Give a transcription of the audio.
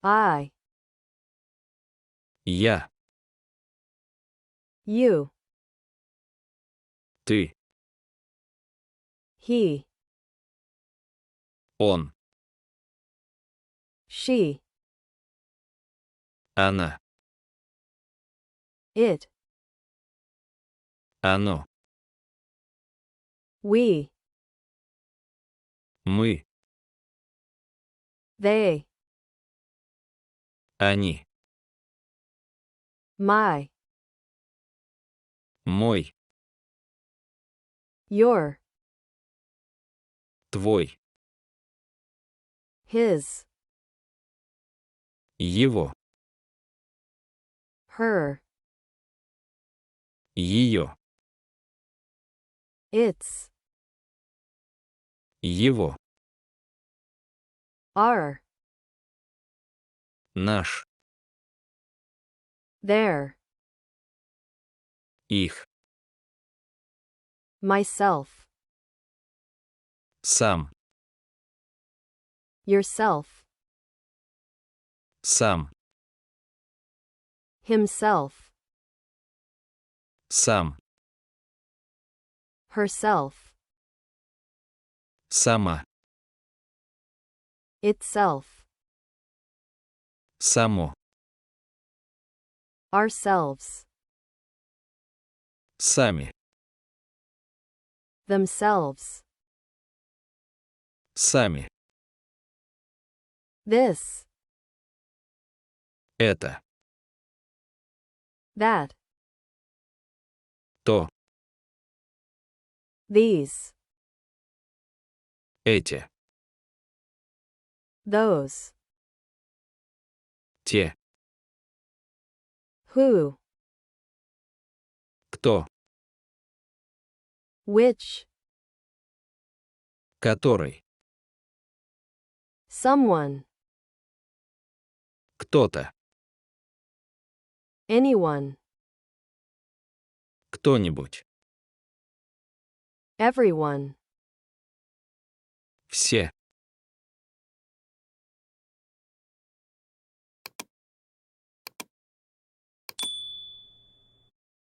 I, Я. you, Ты. he, Он. she, Она. it, Оно. we, Мы. they, Они. my, Мой. your, Твой. his, Его. her, Ее. its, Его. our, Наш. their, Их. myself, Сам. yourself, Сам. himself, Сам. herself, Сама. itself, Само. ourselves, Сами. themselves, Сами. this, Это. that, То. these, Эти. those, Те. who, Кто. which, Который. someone, Кто-то. anyone, Кто-нибудь. everyone, Все.